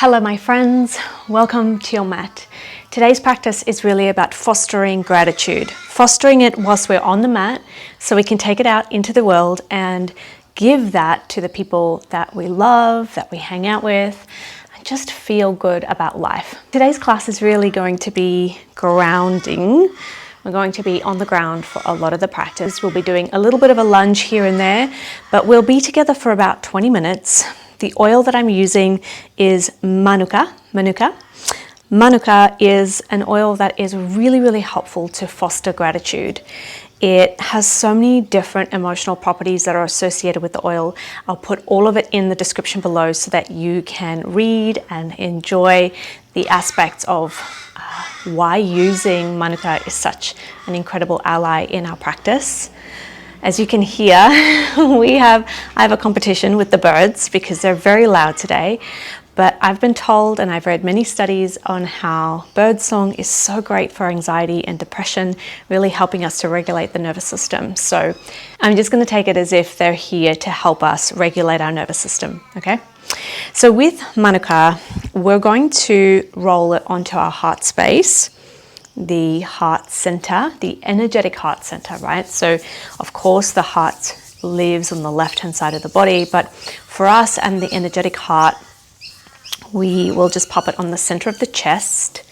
Hello my friends, welcome to your mat. Today's practice is really about fostering gratitude, fostering it whilst we're on the mat so we can take it out into the world and give that to the people that we love, that we hang out with, and just feel good about life. Today's class is really going to be grounding. We're going to be on the ground for a lot of the practice. We'll be doing a little bit of a lunge here and there, but we'll be together for about 20 minutes. The oil that I'm using is Manuka. Manuka is an oil that is really helpful to foster gratitude. It has so many different emotional properties that are associated with the oil. I'll put all of it in the description below so that you can read and enjoy the aspects of why using Manuka is such an incredible ally in our practice. As you can hear, I have a competition with the birds because they're very loud today, but I've been told and I've read many studies on how birdsong is so great for anxiety and depression, really helping us to regulate the nervous system. So I'm just going to take it as if they're here to help us regulate our nervous system, okay? So with Manuka, we're going to roll it onto our heart space, the heart center, the energetic heart center, right? So of course the heart lives on the left-hand side of the body, but for us and the energetic heart, we will just pop it on the center of the chest.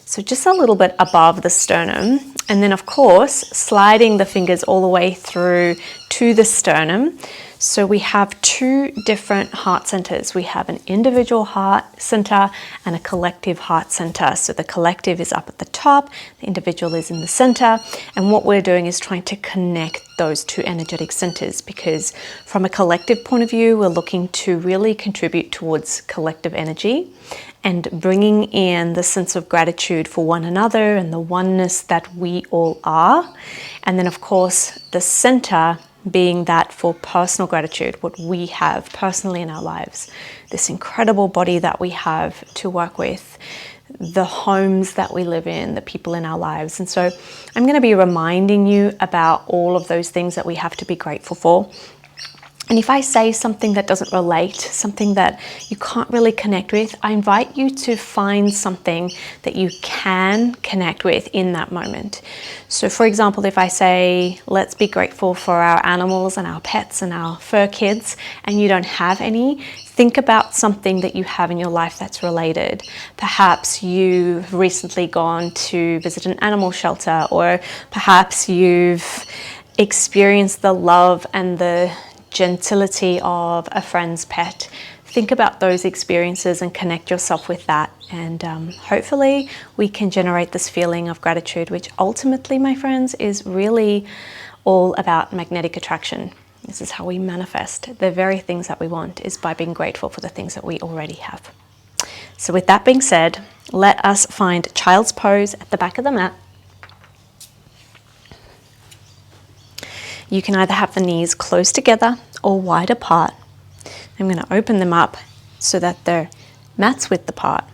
So just a little bit above the sternum. And then of course, sliding the fingers all the way through to the sternum. So we have two different heart centers. We have an individual heart center and a collective heart center. So the collective is up at the top, the individual is in the center. And what we're doing is trying to connect those two energetic centers, because from a collective point of view, we're looking to really contribute towards collective energy and bringing in the sense of gratitude for one another and the oneness that we all are. And then of course, the center being that for personal gratitude, what we have personally in our lives, this incredible body that we have to work with, the homes that we live in, the people in our lives. And so I'm going to be reminding you about all of those things that we have to be grateful for. And if I say something that doesn't relate, something that you can't really connect with, I invite you to find something that you can connect with in that moment. So for example, if I say, let's be grateful for our animals and our pets and our fur kids, and you don't have any, think about something that you have in your life that's related. Perhaps you've recently gone to visit an animal shelter, or perhaps you've experienced the love and the gentility of a friend's pet. Think about those experiences and connect yourself with that, and hopefully we can generate this feeling of gratitude, which ultimately, my friends, is really all about magnetic attraction. This is how we manifest the very things that we want, is by being grateful for the things that we already have. So with that being said, let us find child's pose at the back of the mat. You can either have the knees close together or wide apart. I'm going to open them up so that they're mat's width apart.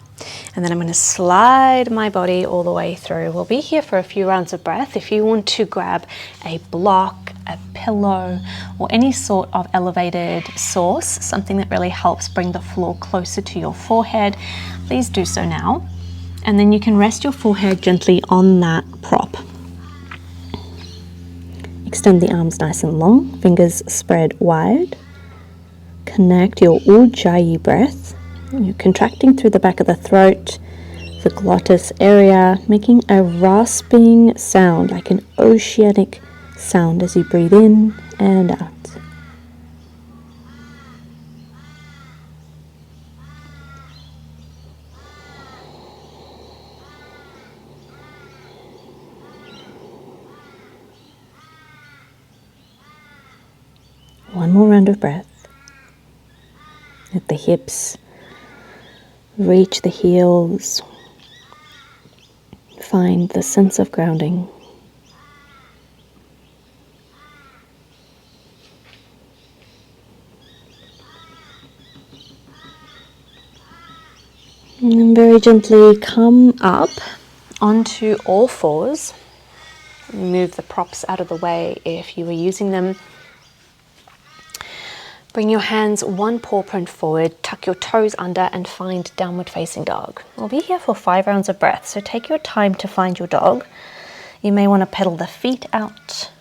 And then I'm going to slide my body all the way through. We'll be here for a few rounds of breath. If you want to grab a block, a pillow, or any sort of elevated source, something that really helps bring the floor closer to your forehead, please do so now. And then you can rest your forehead gently on that prop. Extend the arms nice and long, fingers spread wide. Connect your Ujjayi breath. You're contracting through the back of the throat, the glottis area, making a rasping sound, like an oceanic sound as you breathe in and out. One more round of breath. Let the hips reach the heels. Find the sense of grounding. And then very gently come up onto all fours. Move the props out of the way if you were using them. Bring your hands one paw print forward, tuck your toes under and find downward facing dog. We'll be here for 5 rounds of breath, so take your time to find your dog. You may want to pedal the feet out,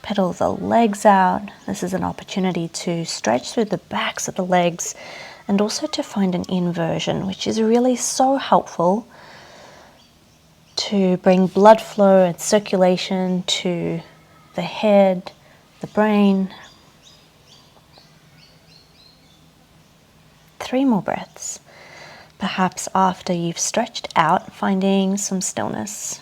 pedal the legs out. This is an opportunity to stretch through the backs of the legs and also to find an inversion, which is really so helpful to bring blood flow and circulation to the head, the brain. 3 more breaths, perhaps after you've stretched out, finding some stillness.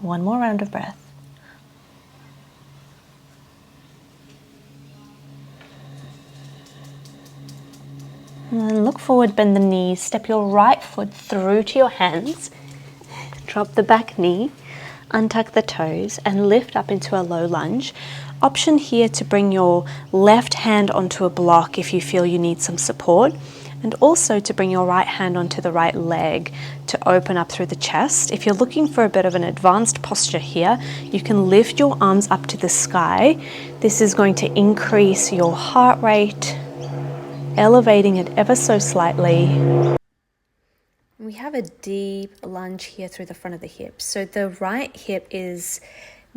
One more round of breath. And then look forward, bend the knees, step your right foot through to your hands, drop the back knee, untuck the toes and lift up into a low lunge. Option here to bring your left hand onto a block if you feel you need some support, and also to bring your right hand onto the right leg to open up through the chest. If you're looking for a bit of an advanced posture here, you can lift your arms up to the sky. This is going to increase your heart rate, elevating it ever so slightly. We have a deep lunge here through the front of the hips. So the right hip is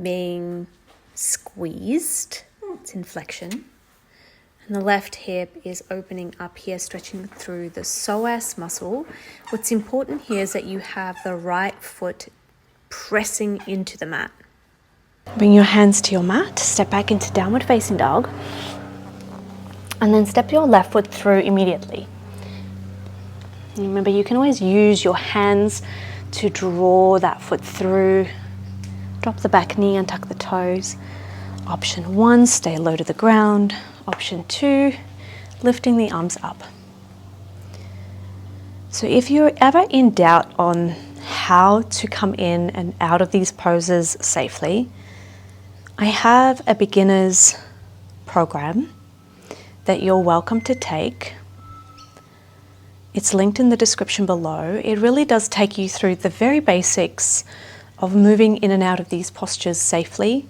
being squeezed, it's in flexion. And the left hip is opening up here, stretching through the psoas muscle. What's important here is that you have the right foot pressing into the mat. Bring your hands to your mat, step back into downward facing dog. And then step your left foot through immediately. And remember, you can always use your hands to draw that foot through. Drop the back knee and tuck the toes. Option 1, stay low to the ground. Option 2, lifting the arms up. So if you're ever in doubt on how to come in and out of these poses safely, I have a beginner's program that you're welcome to take. It's linked in the description below. It really does take you through the very basics of moving in and out of these postures safely.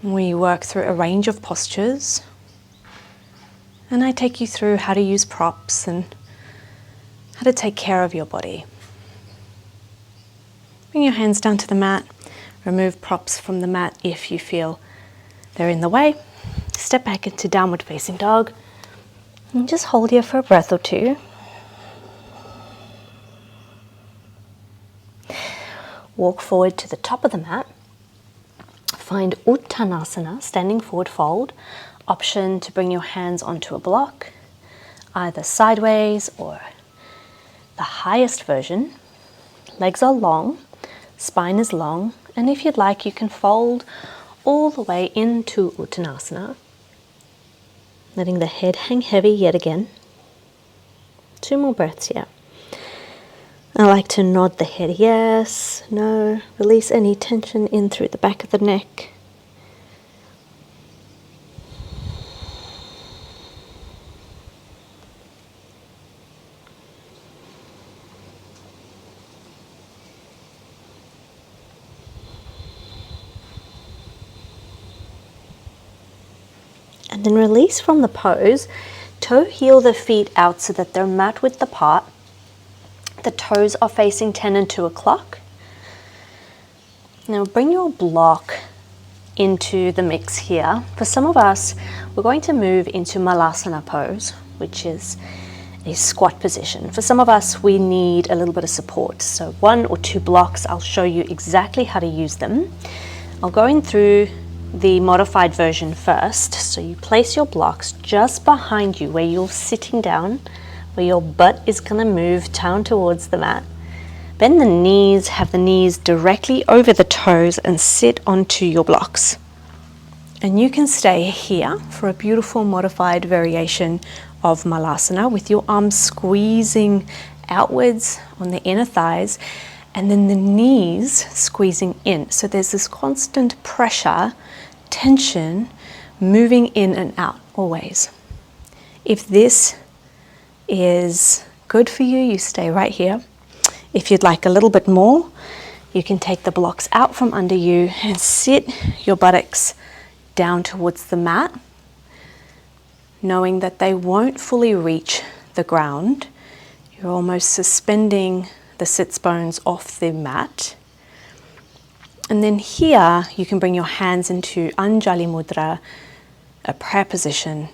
We work through a range of postures, and I take you through how to use props and how to take care of your body. Bring your hands down to the mat. Remove props from the mat if you feel they're in the way. Step back into downward facing dog and just hold here for a breath or two. Walk forward to the top of the mat. Find Uttanasana, standing forward fold. Option to bring your hands onto a block, either sideways or the highest version. Legs are long, spine is long, and if you'd like, you can fold all the way into Uttanasana, letting the head hang heavy yet again. 2 more breaths here. I like to nod the head yes, no, release any tension in through the back of the neck. And then release from the pose. Toe heel the feet out so that they're mat width apart. The toes are facing 10 and 2 o'clock. Now bring your block into the mix here. For some of us, we're going to move into Malasana pose, which is a squat position. For some of us, we need a little bit of support. So 1 or 2 blocks, I'll show you exactly how to use them. I'll go in through the modified version first. So you place your blocks just behind you where you're sitting down, where your butt is going to move down towards the mat. Bend the knees, have the knees directly over the toes and sit onto your blocks. And you can stay here for a beautiful modified variation of Malasana with your arms squeezing outwards on the inner thighs and then the knees squeezing in. So there's this constant pressure tension moving in and out always. If this is good for you, you stay right here. If you'd like a little bit more, you can take the blocks out from under you and sit your buttocks down towards the mat, knowing that they won't fully reach the ground. You're almost suspending the sits bones off the mat. And then here, you can bring your hands into Anjali Mudra, a prayer position.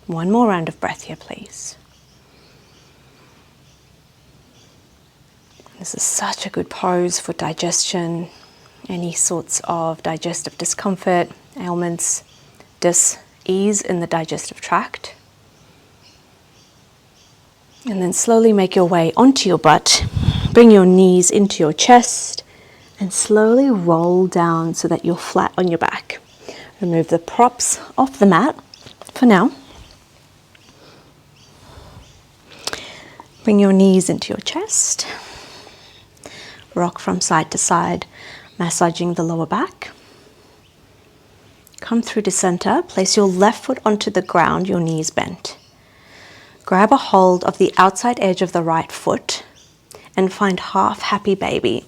One more round of breath here, please. This is such a good pose for digestion, any sorts of digestive discomfort, ailments, dis-ease in the digestive tract. And then slowly make your way onto your butt, bring your knees into your chest, and slowly roll down so that you're flat on your back. Remove the props off the mat for now. Bring your knees into your chest. Rock from side to side, massaging the lower back. Come through to center. Place your left foot onto the ground, your knees bent. Grab a hold of the outside edge of the right foot and find half happy baby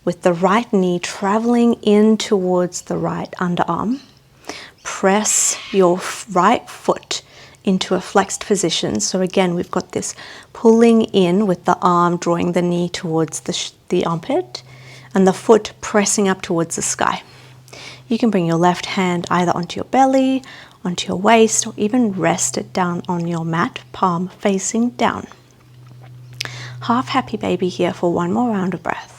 with the right knee traveling in towards the right underarm. Press your right foot into a flexed position. So again, we've got this pulling in with the arm drawing the knee towards the armpit and the foot pressing up towards the sky. You can bring your left hand either onto your belly, onto your waist, or even rest it down on your mat, palm facing down. Half happy baby here for one more round of breath.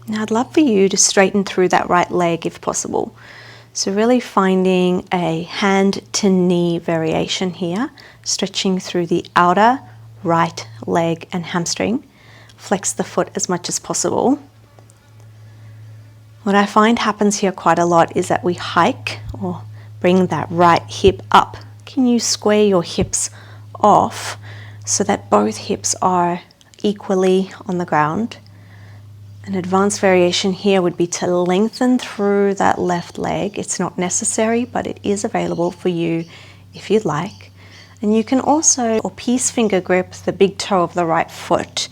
Now I'd love for you to straighten through that right leg if possible. So really finding a hand to knee variation here, stretching through the outer right leg and hamstring. Flex the foot as much as possible. What I find happens here quite a lot is that we hike or bring that right hip up. Can you square your hips off so that both hips are equally on the ground? An advanced variation here would be to lengthen through that left leg. It's not necessary, but it is available for you if you'd like. And you can also, or peace finger grip the big toe of the right foot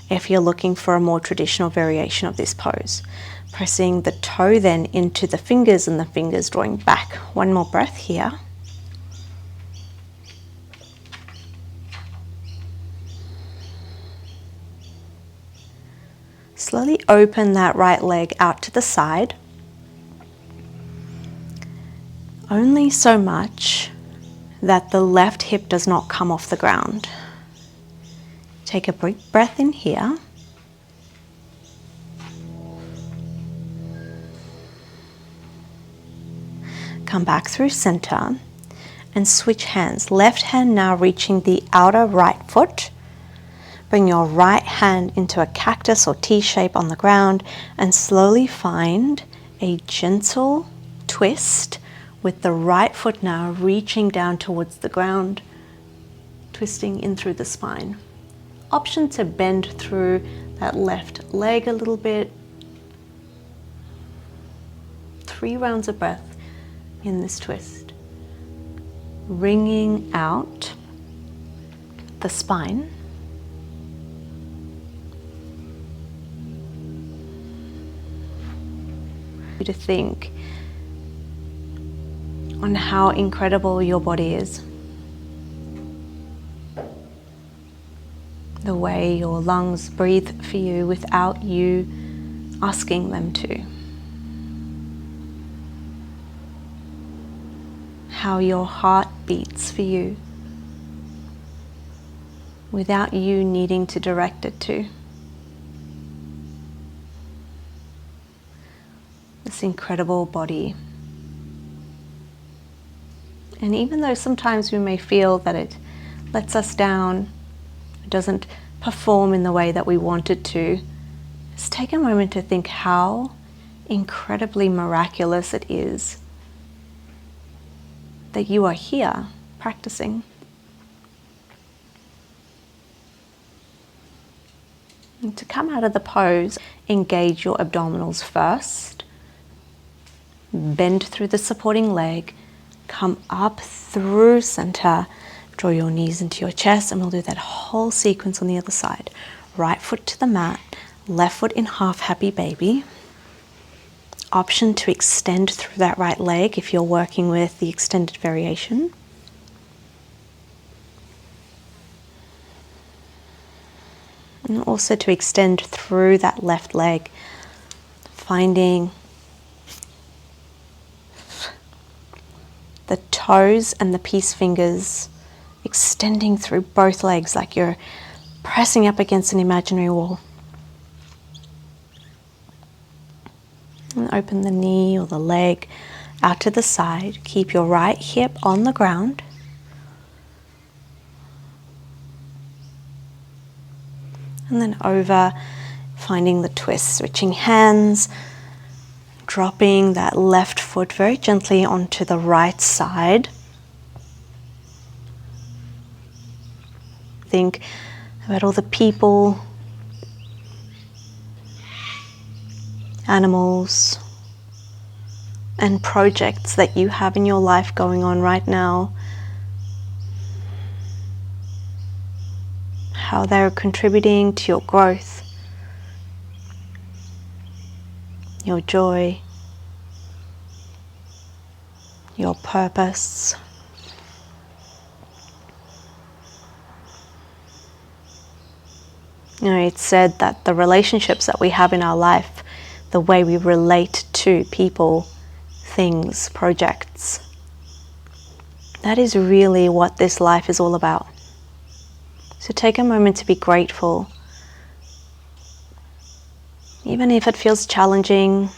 if you're looking for a more traditional variation of this pose. Pressing the toe then into the fingers and the fingers drawing back. One more breath here. Slowly open that right leg out to the side. Only so much that the left hip does not come off the ground. Take a big breath in here. Come back through center and switch hands. Left hand now reaching the outer right foot. Bring your right hand into a cactus or T shape on the ground and slowly find a gentle twist with the right foot now reaching down towards the ground, twisting in through the spine. Option to bend through that left leg a little bit. 3 rounds of breath in this twist. Wringing out the spine. To think on how incredible your body is. The way your lungs breathe for you without you asking them to. How your heart beats for you without you needing to direct it to. This incredible body. And even though sometimes we may feel that it lets us down, it doesn't perform in the way that we want it to, just take a moment to think how incredibly miraculous it is that you are here practicing. And to come out of the pose, engage your abdominals first. Bend through the supporting leg. Come up through center. Draw your knees into your chest, and we'll do that whole sequence on the other side. Right foot to the mat, left foot in half happy baby. Option to extend through that right leg if you're working with the extended variation. And also to extend through that left leg, finding the toes and the peace fingers extending through both legs like you're pressing up against an imaginary wall. And open the knee or the leg out to the side. Keep your right hip on the ground. And then over, finding the twist, switching hands, dropping that left foot very gently onto the right side. Think about all the people, animals, and projects that you have in your life going on right now. How they're contributing to your growth, your joy, your purpose. You know, it's said that the relationships that we have in our life, the way we relate to people, things, projects, that is really what this life is all about. So take a moment to be grateful, even if it feels challenging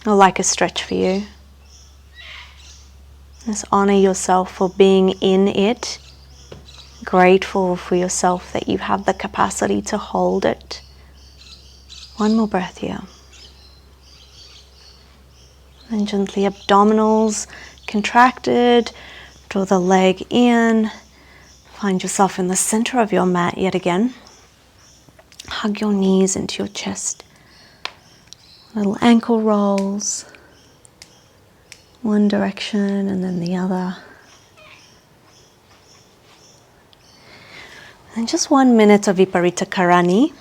or like a stretch for you. Just honor yourself for being in it. Grateful for yourself that you have the capacity to hold it. One more breath here. And gently abdominals contracted. Draw the leg in. Find yourself in the center of your mat yet again. Hug your knees into your chest. Little ankle rolls. One direction and then the other. And just 1 minute of Viparita Karani.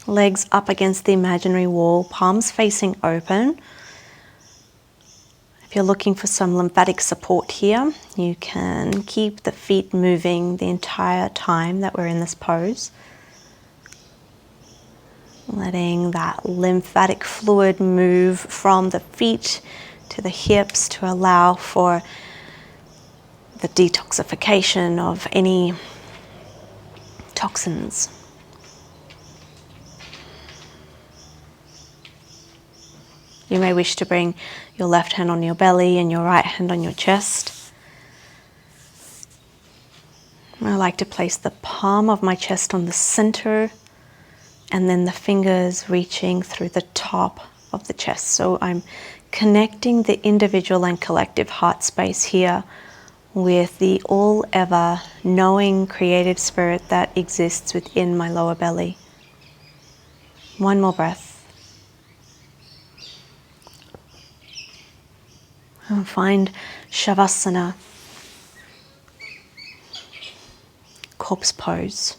Legs up against the imaginary wall, palms facing open. If you're looking for some lymphatic support here, you can keep the feet moving the entire time that we're in this pose. Letting that lymphatic fluid move from the feet to the hips to allow for the detoxification of any toxins. You may wish to bring your left hand on your belly and your right hand on your chest. I like to place the palm of my chest on the center and then the fingers reaching through the top of the chest. So I'm connecting the individual and collective heart space here with the all-ever knowing creative spirit that exists within my lower belly. One more breath. And find Shavasana, corpse pose.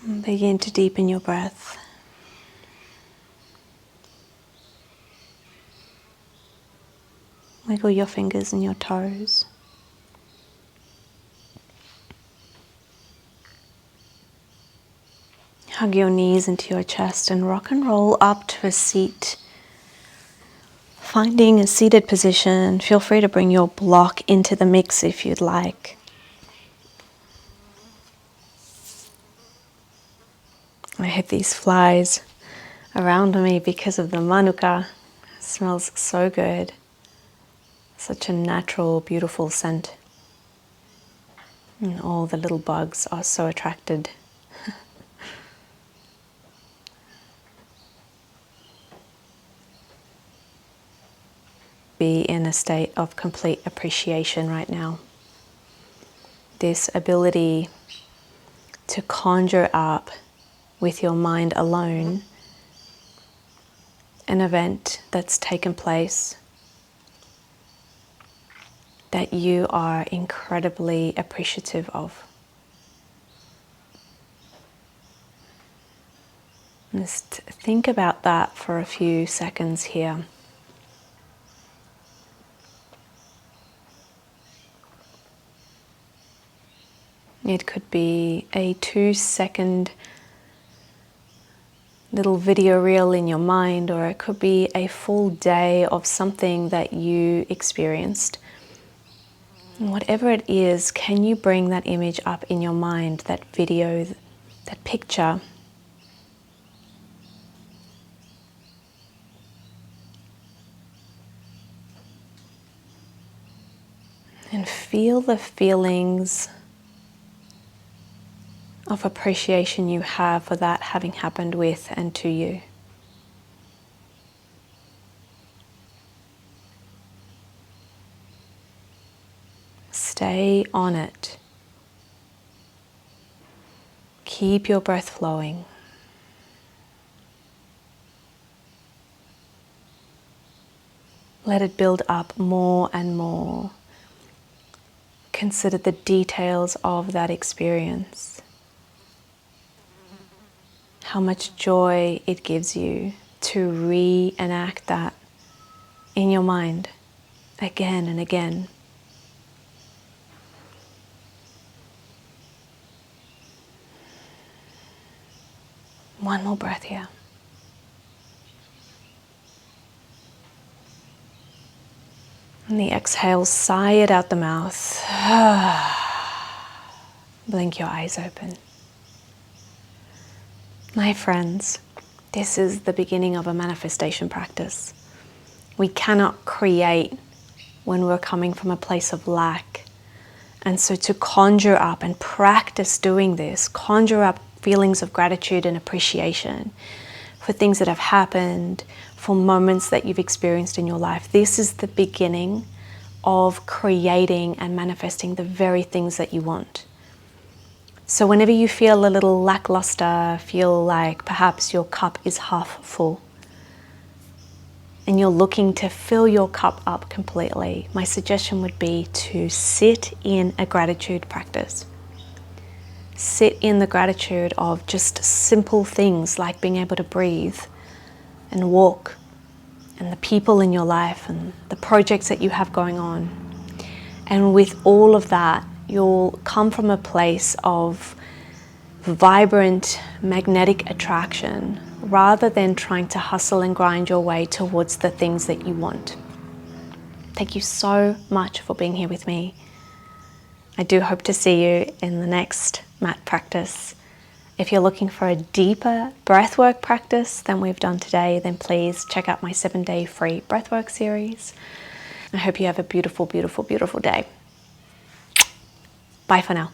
And begin to deepen your breath. Wiggle your fingers and your toes. Hug your knees into your chest and rock and roll up to a seat. Finding a seated position, feel free to bring your block into the mix if you'd like. I have these flies around me because of the Manuka. It smells so good. Such a natural, beautiful scent. And all the little bugs are so attracted. Be in a state of complete appreciation right now. This ability to conjure up with your mind alone an event that's taken place that you are incredibly appreciative of. Just think about that for a few seconds here. It could be a 2-second little video reel in your mind, or it could be a full day of something that you experienced. And whatever it is, can you bring that image up in your mind, that video, that picture? And feel the feelings of appreciation you have for that having happened with and to you. Stay on it. Keep your breath flowing. Let it build up more and more. Consider the details of that experience. How much joy it gives you to reenact that in your mind again and again. One more breath here. And the exhale, sigh it out the mouth. Blink your eyes open. My friends, this is the beginning of a manifestation practice. We cannot create when we're coming from a place of lack. And so to conjure up and practice doing this, conjure up feelings of gratitude and appreciation for things that have happened, for moments that you've experienced in your life. This is the beginning of creating and manifesting the very things that you want. So whenever you feel a little lackluster, feel like perhaps your cup is half full, and you're looking to fill your cup up completely, my suggestion would be to sit in a gratitude practice. Sit in the gratitude of just simple things like being able to breathe and walk, and the people in your life and the projects that you have going on. And with all of that, you'll come from a place of vibrant, magnetic attraction rather than trying to hustle and grind your way towards the things that you want. Thank you so much for being here with me. I do hope to see you in the next mat practice. If you're looking for a deeper breathwork practice than we've done today, then please check out my 7-day free breathwork series. I hope you have a beautiful, beautiful, beautiful day. Bye for now.